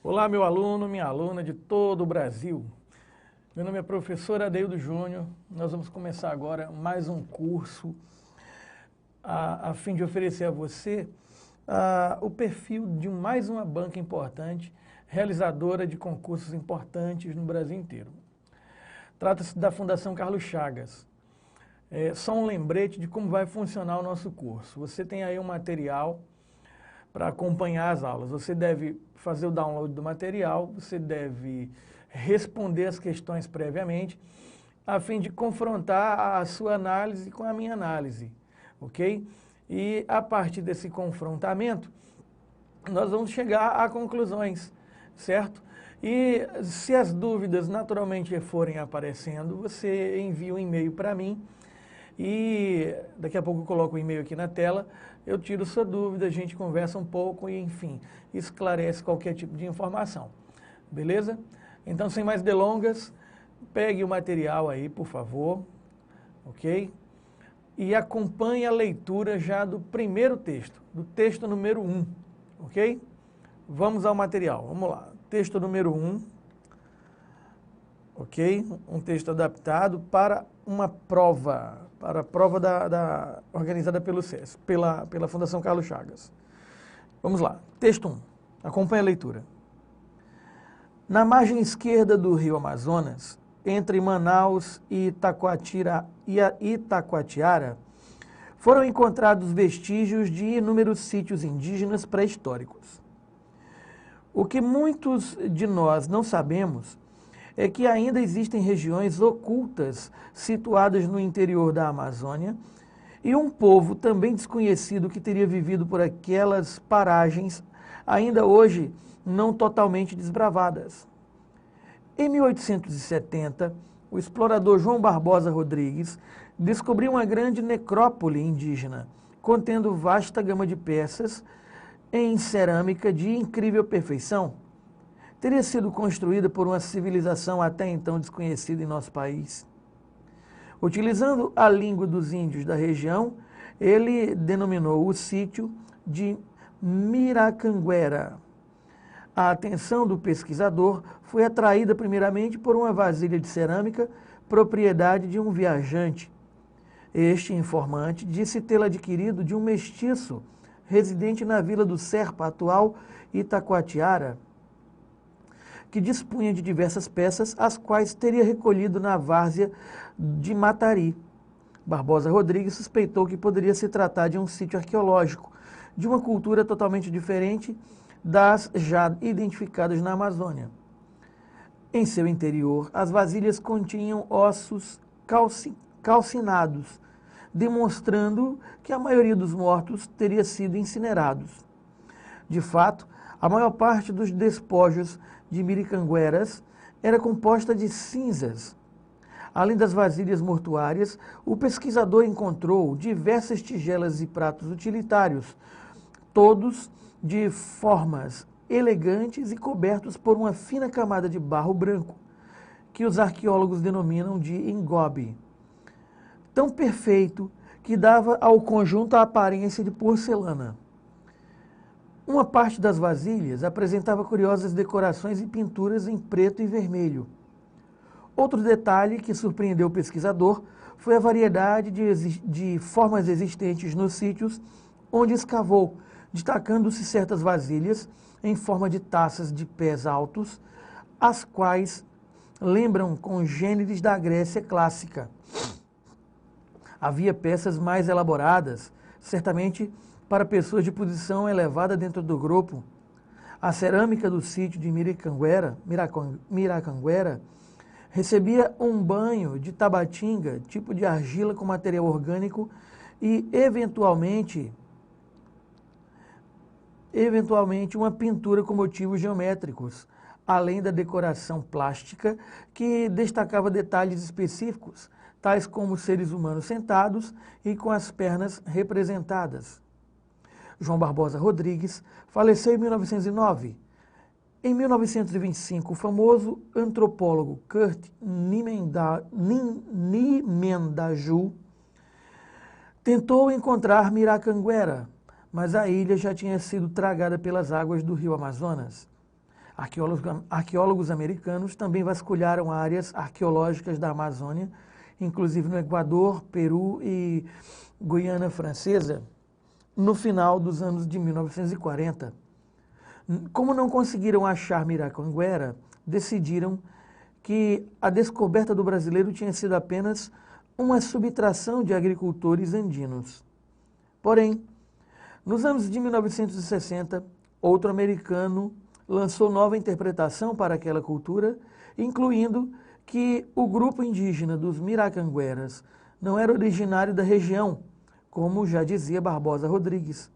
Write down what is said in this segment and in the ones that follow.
Olá, meu aluno, minha aluna de todo o Brasil. Meu nome é professor Adeildo Júnior. Nós vamos começar agora mais um curso a fim de oferecer a você o perfil de mais uma banca importante, realizadora de concursos importantes no Brasil inteiro. Trata-se da Fundação Carlos Chagas. Só um lembrete de como vai funcionar o nosso curso. Você tem aí um material para acompanhar as aulas. Você deve fazer o download do material, você deve responder as questões previamente, a fim de confrontar a sua análise com a minha análise, ok? E a partir desse confrontamento, nós vamos chegar a conclusões, certo? E se as dúvidas naturalmente forem aparecendo, você envia um e-mail para mim e daqui a pouco eu coloco o e-mail aqui na tela, eu tiro sua dúvida, a gente conversa um pouco e, enfim, esclarece qualquer tipo de informação. Beleza? Então, sem mais delongas, pegue o material aí, por favor, ok? E acompanhe a leitura já do primeiro texto, do texto número 1, ok? Vamos ao material, vamos lá. Texto número 1, ok? Um texto adaptado para uma prova, para a prova organizada pelo SES, pela Fundação Carlos Chagas. Vamos lá, texto 1, acompanhe a leitura. Na margem esquerda do rio Amazonas, entre Manaus e Itacoatiara, foram encontrados vestígios de inúmeros sítios indígenas pré-históricos. O que muitos de nós não sabemos é que ainda existem regiões ocultas situadas no interior da Amazônia e um povo também desconhecido que teria vivido por aquelas paragens ainda hoje não totalmente desbravadas. Em 1870, o explorador João Barbosa Rodrigues descobriu uma grande necrópole indígena, contendo vasta gama de peças em cerâmica de incrível perfeição. Teria sido construída por uma civilização até então desconhecida em nosso país. Utilizando a língua dos índios da região, ele denominou o sítio de Miracanguera. A atenção do pesquisador foi atraída primeiramente por uma vasilha de cerâmica, propriedade de um viajante. Este informante disse tê-la adquirido de um mestiço residente na vila do Serpa, atual Itacoatiara, que dispunha de diversas peças, as quais teria recolhido na várzea de Matari. Barbosa Rodrigues suspeitou que poderia se tratar de um sítio arqueológico, de uma cultura totalmente diferente das já identificadas na Amazônia. Em seu interior, as vasilhas continham ossos calcinados, demonstrando que a maioria dos mortos teria sido incinerados. De fato, a maior parte dos despojos de Miricangueras era composta de cinzas. Além das vasilhas mortuárias, o pesquisador encontrou diversas tigelas e pratos utilitários, todos de formas elegantes e cobertos por uma fina camada de barro branco, que os arqueólogos denominam de engobe, tão perfeito que dava ao conjunto a aparência de porcelana. Uma parte das vasilhas apresentava curiosas decorações e pinturas em preto e vermelho. Outro detalhe que surpreendeu o pesquisador foi a variedade de formas existentes nos sítios onde escavou, destacando-se certas vasilhas em forma de taças de pés altos, as quais lembram congêneres da Grécia clássica. Havia peças mais elaboradas, certamente para pessoas de posição elevada dentro do grupo. A cerâmica do sítio de Miracanguera recebia um banho de tabatinga, tipo de argila com material orgânico, e eventualmente uma pintura com motivos geométricos, além da decoração plástica que destacava detalhes específicos, tais como seres humanos sentados e com as pernas representadas. João Barbosa Rodrigues faleceu em 1909. Em 1925, o famoso antropólogo Kurt Nimendaju tentou encontrar Miracanguera, mas a ilha já tinha sido tragada pelas águas do rio Amazonas. Arqueólogos americanos também vasculharam áreas arqueológicas da Amazônia, inclusive no Equador, Peru e Guiana Francesa, no final dos anos de 1940. Como não conseguiram achar Miracanguera, decidiram que a descoberta do brasileiro tinha sido apenas uma subtração de agricultores andinos. Porém, nos anos de 1960, outro americano lançou nova interpretação para aquela cultura, incluindo que o grupo indígena dos Miracangueras não era originário da região, como já dizia Barbosa Rodrigues.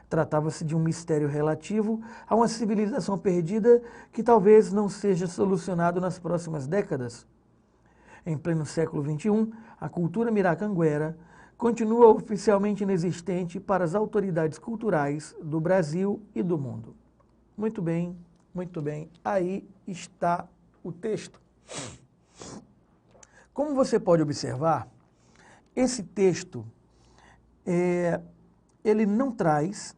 Tratava-se de um mistério relativo a uma civilização perdida que talvez não seja solucionado nas próximas décadas. Em pleno século XXI, a cultura miracanguera continua oficialmente inexistente para as autoridades culturais do Brasil e do mundo. Muito bem, muito bem. Aí está o texto. Como você pode observar, esse texto ele não traz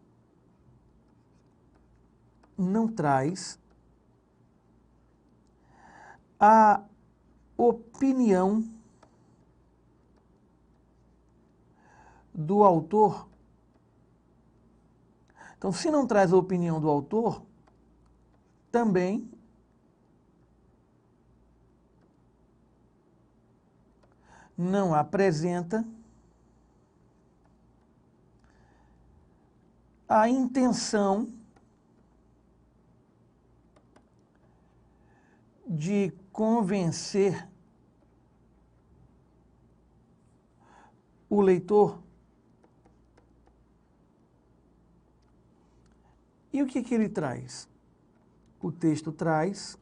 a opinião do autor. Então, se não traz a opinião do autor, também não apresenta a intenção de convencer o leitor. E o que ele traz? O texto traz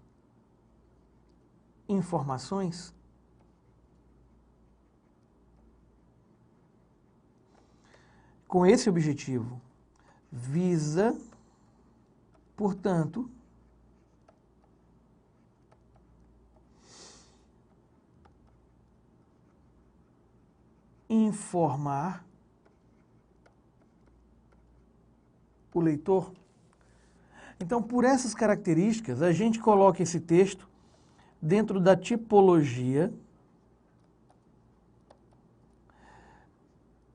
informações com esse objetivo. Visa, portanto, informar o leitor. Então, por essas características, a gente coloca esse texto dentro da tipologia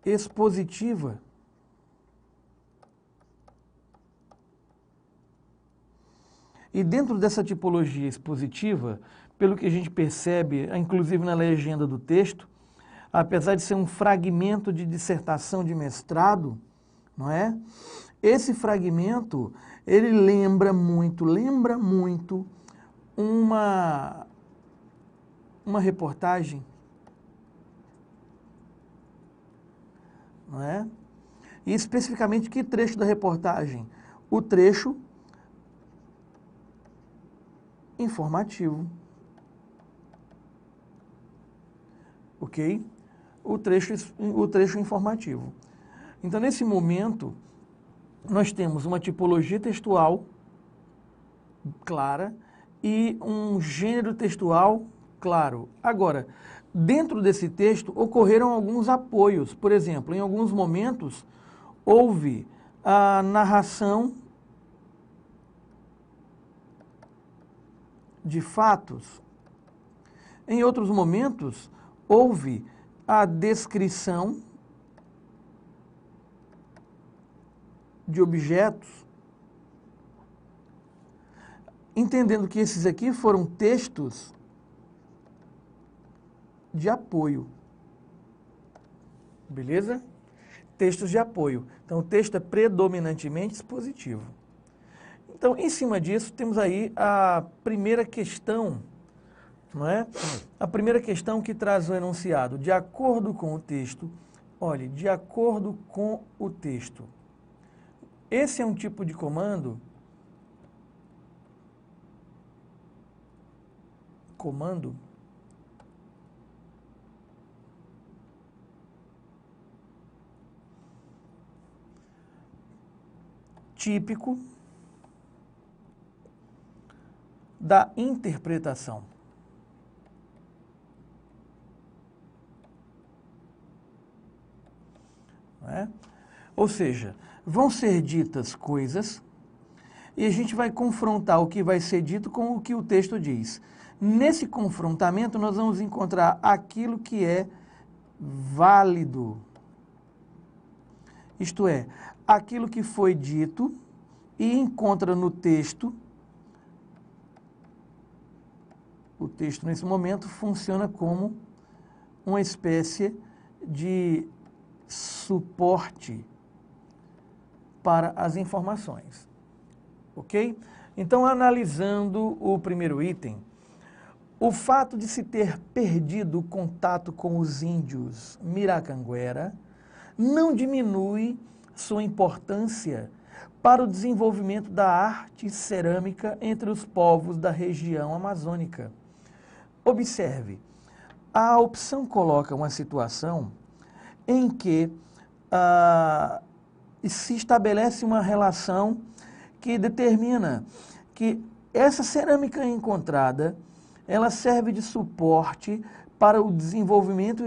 expositiva. E dentro dessa tipologia expositiva, pelo que a gente percebe, inclusive na legenda do texto, apesar de ser um fragmento de dissertação de mestrado, não é? Esse fragmento, ele lembra muito uma reportagem, não é? E especificamente que trecho da reportagem? O trecho informativo. Ok? O trecho informativo. Então, nesse momento, nós temos uma tipologia textual clara e um gênero textual claro. Agora, dentro desse texto, ocorreram alguns apoios. Por exemplo, em alguns momentos, houve a narração de fatos. Em outros momentos, houve a descrição de objetos, entendendo que esses aqui foram textos de apoio. Beleza? Textos de apoio. Então, o texto é predominantemente expositivo. Então, em cima disso, temos aí a primeira questão, não é? A primeira questão que traz o enunciado. De acordo com o texto, olhe, de acordo com o texto. Esse é um tipo de comando típico da interpretação. Não é? Ou seja, vão ser ditas coisas e a gente vai confrontar o que vai ser dito com o que o texto diz. Nesse confrontamento, nós vamos encontrar aquilo que é válido. Isto é, aquilo que foi dito e encontra no texto. O texto, nesse momento, funciona como uma espécie de suporte para as informações. Ok? Então, analisando o primeiro item, o fato de se ter perdido o contato com os índios Miracanguera não diminui sua importância para o desenvolvimento da arte cerâmica entre os povos da região amazônica. Observe, a opção coloca uma situação em que se estabelece uma relação que determina que essa cerâmica encontrada, ela serve de suporte para o desenvolvimento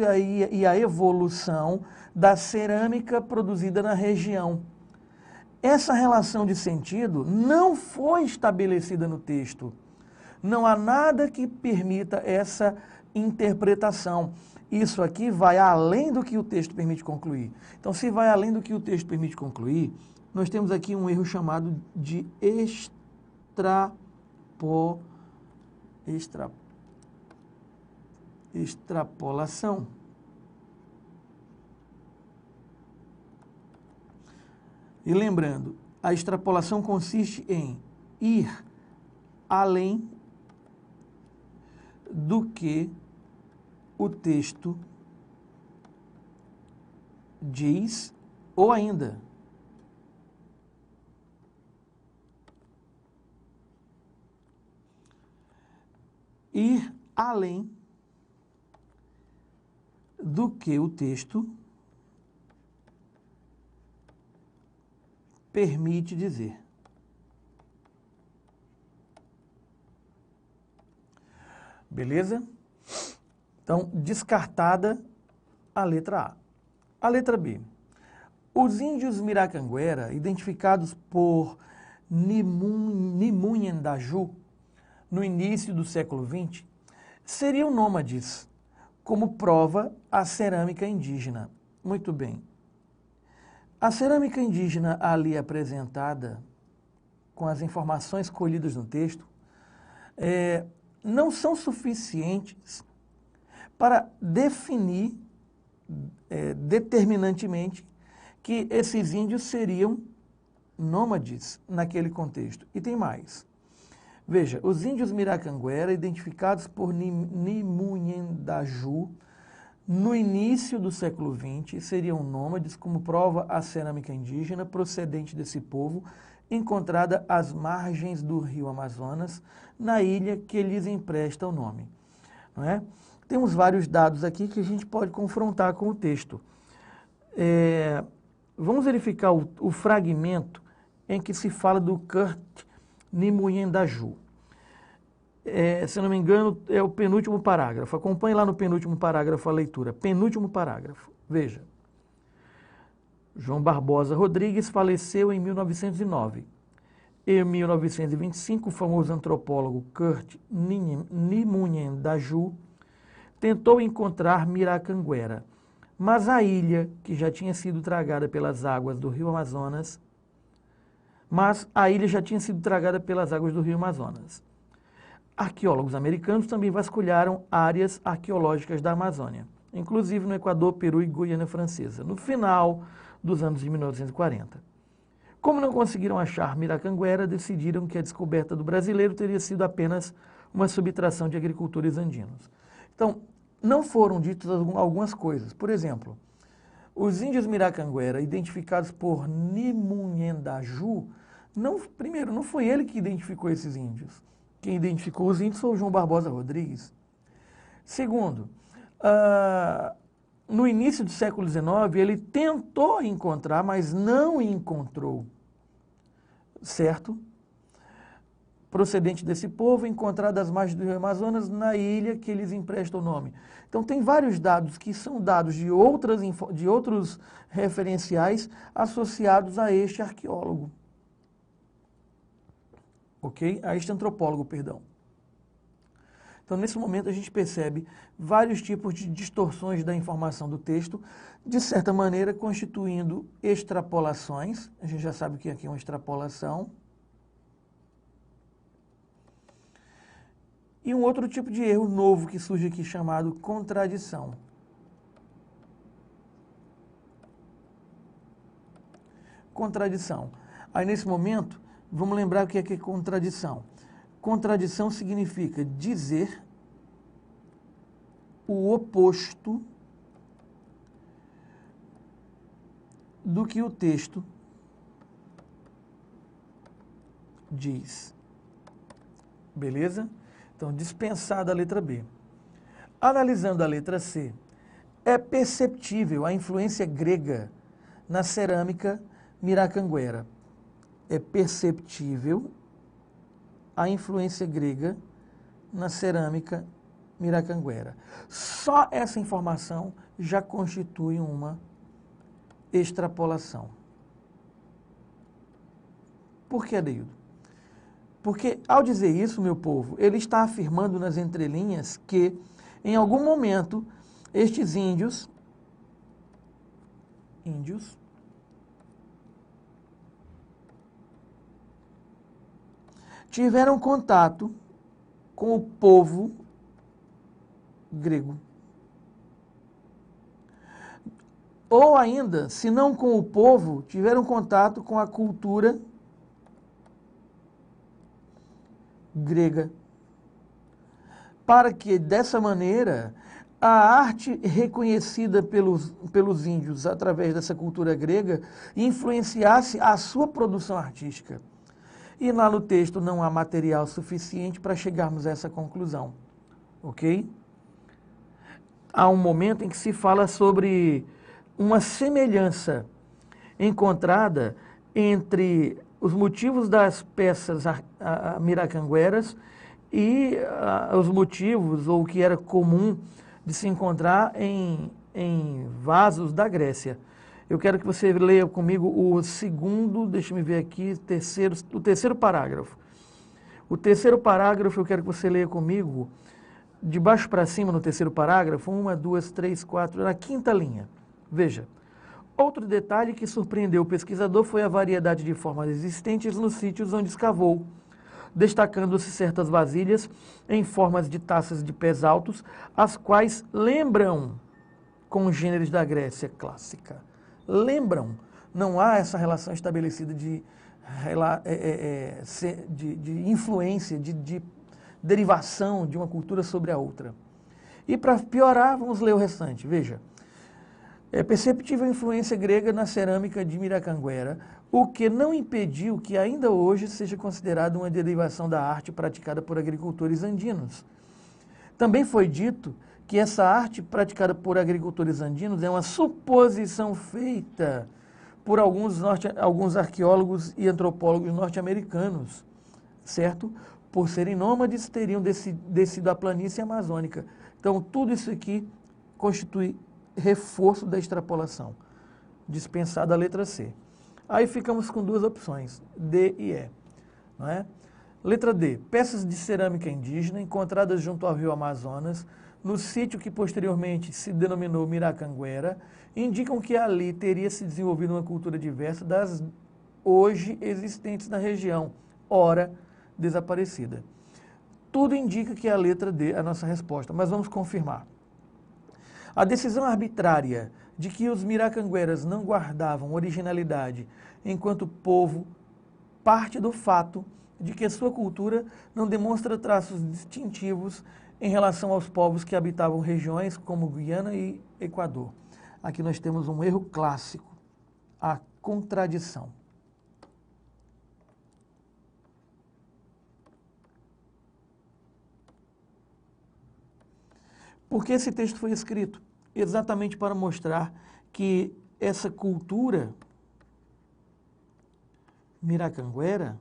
e a evolução da cerâmica produzida na região. Essa relação de sentido não foi estabelecida no texto. Não há nada que permita essa interpretação. Isso aqui vai além do que o texto permite concluir. Então, se vai além do que o texto permite concluir, nós temos aqui um erro chamado de extrapolação. E lembrando, a extrapolação consiste em ir além do que o texto diz, ou ainda ir além do que o texto permite dizer. Beleza? Então, descartada a letra A. A letra B. Os índios Miracanguera, identificados por Nimunhendaju, no início do século XX, seriam nômades, como prova a cerâmica indígena. Muito bem. A cerâmica indígena ali apresentada, com as informações colhidas no texto, não são suficientes para definir determinantemente que esses índios seriam nômades naquele contexto. E tem mais. Veja, os índios Miracanguera, identificados por Nimunhendaju, no início do século XX, seriam nômades, como prova a cerâmica indígena procedente desse povo, encontrada às margens do rio Amazonas, na ilha que lhes empresta o nome. Não é? Temos vários dados aqui que a gente pode confrontar com o texto. Vamos verificar o fragmento em que se fala do Kurt Nimunhendaju. Se não me engano, é o penúltimo parágrafo. Acompanhe lá no penúltimo parágrafo a leitura. Penúltimo parágrafo. Veja. João Barbosa Rodrigues faleceu em 1909. Em 1925, o famoso antropólogo Kurt Nimunhendaju tentou encontrar Miracanguera, mas a ilha, que já tinha sido tragada pelas águas do rio Amazonas, Arqueólogos americanos também vasculharam áreas arqueológicas da Amazônia, inclusive no Equador, Peru e Guiana Francesa, no final dos anos de 1940. Como não conseguiram achar Miracanguera, decidiram que a descoberta do brasileiro teria sido apenas uma subtração de agricultores andinos. Então, não foram ditas algumas coisas. Por exemplo, os índios Miracanguera, identificados por Nimunhendaju, primeiro, não foi ele que identificou esses índios. Quem identificou os índios foi o João Barbosa Rodrigues. Segundo, no início do século XIX, ele tentou encontrar, mas não encontrou, certo? Procedente desse povo, encontrado às margens do rio Amazonas, na ilha que eles emprestam o nome. Então, tem vários dados que são dados de outros referenciais associados a este arqueólogo. ok? A este antropólogo, perdão. Então, nesse momento, a gente percebe vários tipos de distorções da informação do texto, de certa maneira, constituindo extrapolações. A gente já sabe o que aqui é uma extrapolação. E um outro tipo de erro novo que surge aqui, chamado contradição. Contradição. Aí, nesse momento, vamos lembrar o que é contradição. Contradição significa dizer o oposto do que o texto diz. Beleza? Então, dispensada a letra B. Analisando a letra C, é perceptível a influência grega na cerâmica miracanguera. É perceptível a influência grega na cerâmica miracanguera. Só essa informação já constitui uma extrapolação. Por que, Adeildo? Porque, ao dizer isso, meu povo, ele está afirmando nas entrelinhas que, em algum momento, estes índios tiveram contato com o povo grego. Ou ainda, se não com o povo, tiveram contato com a cultura grega. Para que, dessa maneira, a arte reconhecida pelos índios através dessa cultura grega influenciasse a sua produção artística. E lá no texto não há material suficiente para chegarmos a essa conclusão, ok? Há um momento em que se fala sobre uma semelhança encontrada entre os motivos das peças miracangueras e os motivos, ou o que era comum de se encontrar em vasos da Grécia. Eu quero que você leia comigo o segundo, deixa-me ver aqui, o terceiro parágrafo. O terceiro parágrafo eu quero que você leia comigo, de baixo para cima no terceiro parágrafo, 1, 2, 3, 4, na quinta linha. Veja. Outro detalhe que surpreendeu o pesquisador foi a variedade de formas existentes nos sítios onde escavou, destacando-se certas vasilhas em formas de taças de pés altos, as quais lembram congêneres da Grécia clássica. Lembram, não há essa relação estabelecida de influência, de derivação de uma cultura sobre a outra. E para piorar, vamos ler o restante, veja. É perceptível a influência grega na cerâmica de Miracanguera, o que não impediu que ainda hoje seja considerado uma derivação da arte praticada por agricultores andinos. Também foi dito que essa arte praticada por agricultores andinos é uma suposição feita por alguns arqueólogos e antropólogos norte-americanos, certo? Por serem nômades, teriam descido a planície amazônica. Então, tudo isso aqui constitui reforço da extrapolação, dispensada a letra C. Aí ficamos com duas opções, D e E. Não é? Letra D, peças de cerâmica indígena encontradas junto ao rio Amazonas, no sítio que posteriormente se denominou Miracanguera, indicam que ali teria se desenvolvido uma cultura diversa das hoje existentes na região, ora desaparecida. Tudo indica que é a letra D a nossa resposta, mas vamos confirmar. A decisão arbitrária de que os miracangueras não guardavam originalidade enquanto povo parte do fato de que a sua cultura não demonstra traços distintivos em relação aos povos que habitavam regiões como Guiana e Equador. Aqui nós temos um erro clássico, a contradição. Por que esse texto foi escrito? Exatamente para mostrar que essa cultura miracanguera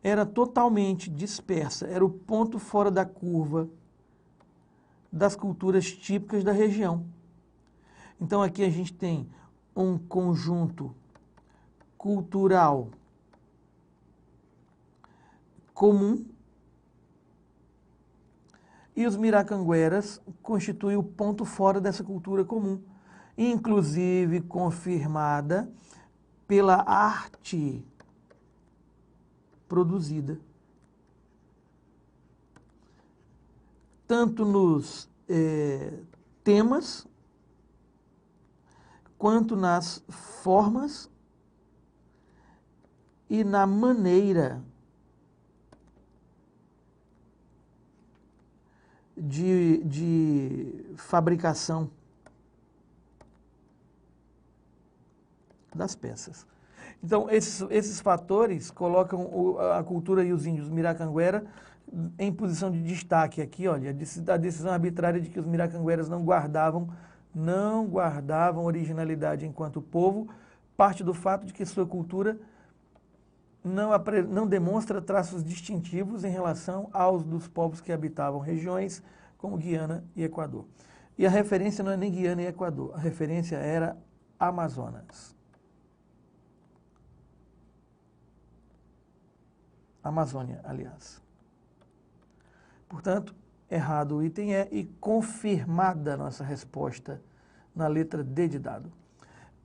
era totalmente dispersa, era o ponto fora da curva das culturas típicas da região. Então aqui a gente tem um conjunto cultural comum e os miracangueras constituem o ponto fora dessa cultura comum, inclusive confirmada pela arte produzida, tanto nos temas, quanto nas formas e na maneira de fabricação das peças. Então, esses fatores colocam a cultura e os índios Miracanguera em posição de destaque aqui, olha, a decisão arbitrária de que os Miracangueras não guardavam originalidade enquanto povo, parte do fato de que sua cultura não demonstra traços distintivos em relação aos dos povos que habitavam regiões como Guiana e Equador. E a referência não é nem Guiana e Equador, a referência era Amazonas. Amazônia, aliás. Portanto, errado o item E e confirmada a nossa resposta na letra D de dado.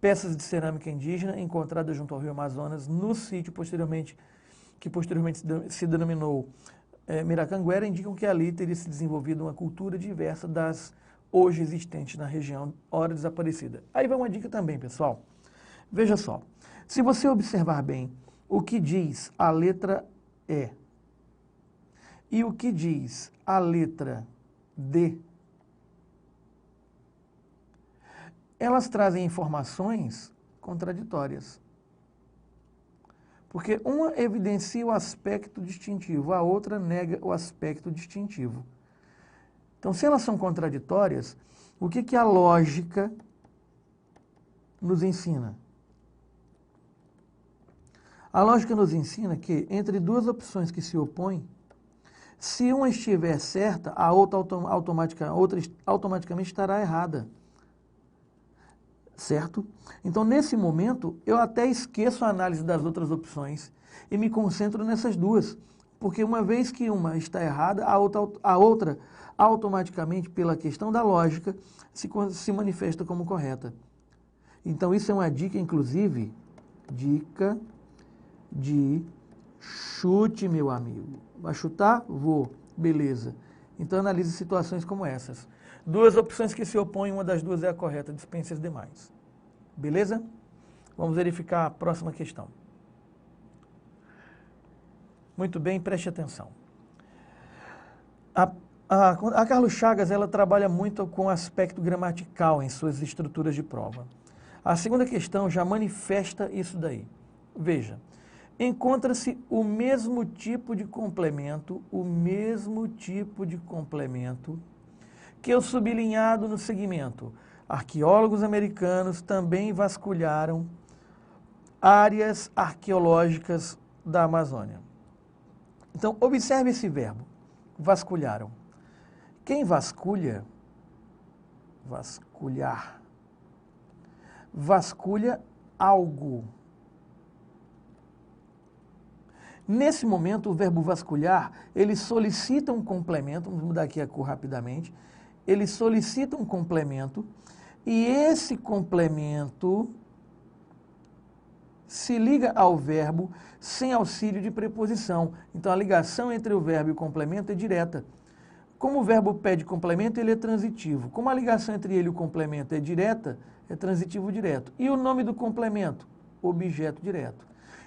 Peças de cerâmica indígena encontradas junto ao rio Amazonas, no sítio que posteriormente se denominou Miracanguera, indicam que ali teria se desenvolvido uma cultura diversa das hoje existentes na região, ora desaparecida. Aí vai uma dica também, pessoal. Veja só, se você observar bem o que diz a letra E e o que diz a letra D, elas trazem informações contraditórias. Porque uma evidencia o aspecto distintivo, a outra nega o aspecto distintivo. Então, se elas são contraditórias, o que a lógica nos ensina? A lógica nos ensina que, entre duas opções que se opõem, se uma estiver certa, a outra automaticamente estará errada. Certo? Então, nesse momento, eu até esqueço a análise das outras opções e me concentro nessas duas. Porque uma vez que uma está errada, a outra automaticamente, pela questão da lógica, se manifesta como correta. Então, isso é uma dica, inclusive, dica de chute, meu amigo. Vai chutar? Vou. Beleza. Então, analise situações como essas. Duas opções que se opõem, uma das duas é a correta, dispense as demais. Beleza? Vamos verificar a próxima questão. Muito bem, preste atenção. A Carlos Chagas, ela trabalha muito com o aspecto gramatical em suas estruturas de prova. A segunda questão já manifesta isso daí. Veja, encontra-se o mesmo tipo de complemento, que o sublinhado no segmento. Arqueólogos americanos também vasculharam áreas arqueológicas da Amazônia. Então, observe esse verbo, vasculharam. Quem vasculha? Vasculhar. Vasculha algo. Nesse momento, o verbo vasculhar, ele solicita um complemento, vamos mudar aqui a cor rapidamente, ele solicita um complemento, e esse complemento se liga ao verbo sem auxílio de preposição. Então, a ligação entre o verbo e o complemento é direta. Como o verbo pede complemento, ele é transitivo. Como a ligação entre ele e o complemento é direta, é transitivo direto. E o nome do complemento? Objeto direto.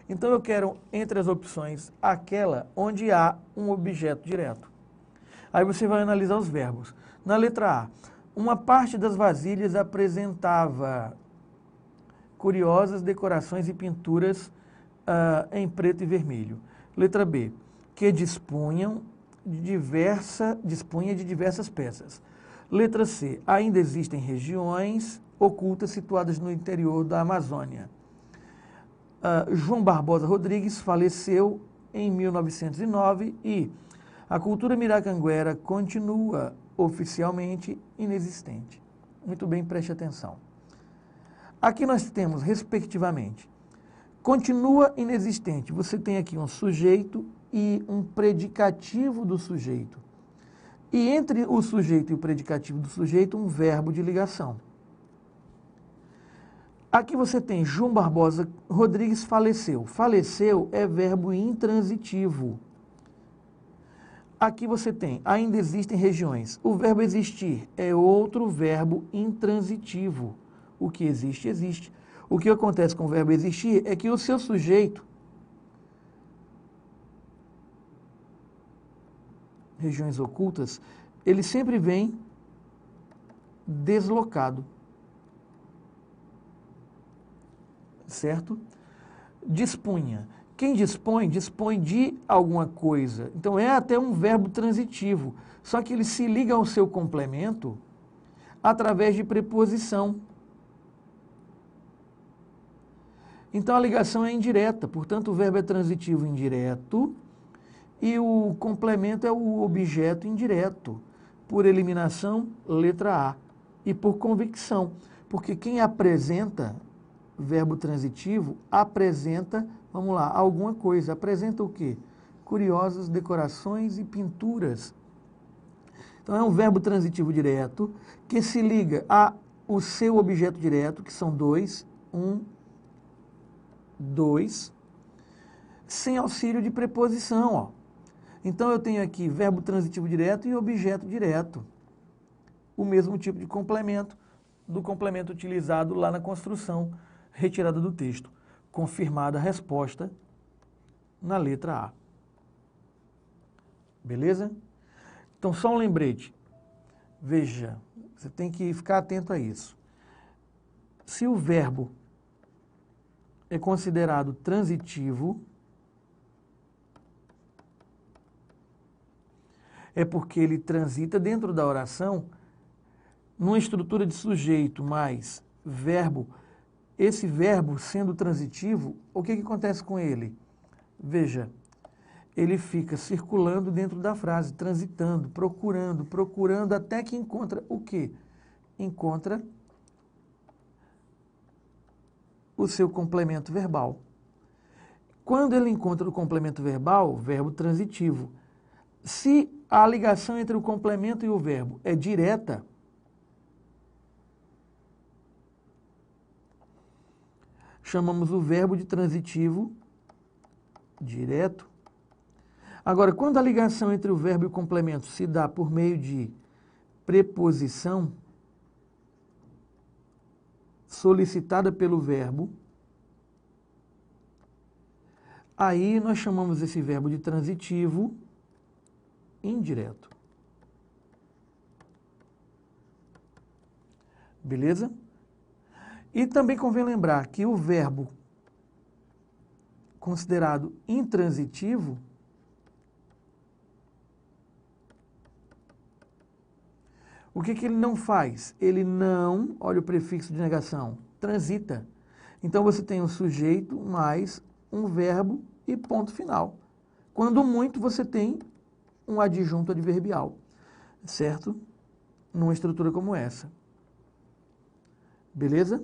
Então, eu quero, entre as opções, aquela onde há um objeto direto. Aí você vai analisar os verbos. Na letra A, uma parte das vasilhas apresentava curiosas decorações e pinturas em preto e vermelho. Letra B, que dispunha de diversas peças. Letra C, ainda existem regiões ocultas situadas no interior da Amazônia. João Barbosa Rodrigues faleceu em 1909 e a cultura miracanguera continua oficialmente inexistente. Muito bem, preste atenção. Aqui nós temos, respectivamente, continua inexistente. Você tem aqui um sujeito e um predicativo do sujeito. E entre o sujeito e o predicativo do sujeito, um verbo de ligação. Aqui você tem João Barbosa Rodrigues faleceu. Faleceu é verbo intransitivo. Aqui você tem, ainda existem regiões. O verbo existir é outro verbo intransitivo. O que existe, existe. O que acontece com o verbo existir é que o seu sujeito, regiões ocultas, ele sempre vem deslocado. Certo? Dispunha. Quem dispõe, dispõe de alguma coisa. Então é até um verbo transitivo, só que ele se liga ao seu complemento através de preposição. Então a ligação é indireta, portanto o verbo é transitivo indireto e o complemento é o objeto indireto. Por eliminação, letra A. E por convicção, porque quem apresenta verbo transitivo, apresenta, vamos lá, alguma coisa. Apresenta o quê? Curiosas decorações e pinturas. Então é um verbo transitivo direto que se liga ao seu objeto direto, que são dois, dois, sem auxílio de preposição, ó. Então eu tenho aqui verbo transitivo direto e objeto direto. O mesmo tipo de complemento do complemento utilizado lá na construção retirada do texto. Confirmada a resposta na letra A. Beleza? Então, só um lembrete. Veja, você tem que ficar atento a isso. Se o verbo é considerado transitivo, é porque ele transita dentro da oração numa estrutura de sujeito mais verbo. Esse verbo, sendo transitivo, o que acontece com ele? Veja, ele fica circulando dentro da frase, transitando, procurando, até que encontra o quê? Encontra o seu complemento verbal. Quando ele encontra o complemento verbal, verbo transitivo. Se a ligação entre o complemento e o verbo é direta, chamamos o verbo de transitivo direto. Agora, quando a ligação entre o verbo e o complemento se dá por meio de preposição solicitada pelo verbo, aí nós chamamos esse verbo de transitivo indireto. Beleza? E também convém lembrar que o verbo considerado intransitivo o que ele não faz? Ele não, olha o prefixo de negação, transita. Então você tem um sujeito mais um verbo e ponto final. Quando muito você tem um adjunto adverbial, certo? Numa estrutura como essa. Beleza?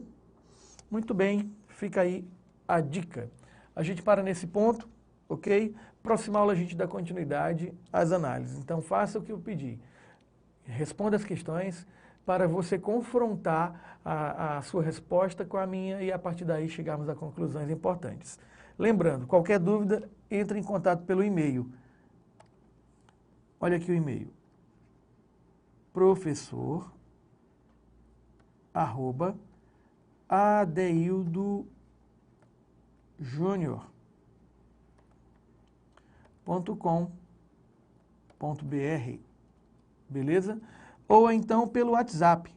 Muito bem, fica aí a dica. A gente para nesse ponto, ok? Próxima aula a gente dá continuidade às análises. Então faça o que eu pedi. Responda as questões para você confrontar a sua resposta com a minha e a partir daí chegarmos a conclusões importantes. Lembrando, qualquer dúvida, entre em contato pelo e-mail. Olha aqui o e-mail. professor@adeildojunior.com.br. Beleza? Ou então pelo WhatsApp.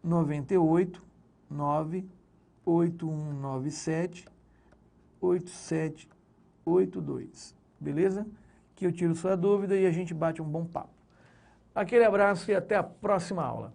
(98 98197 8782). Beleza? Que eu tiro sua dúvida e a gente bate um bom papo. Aquele abraço e até a próxima aula.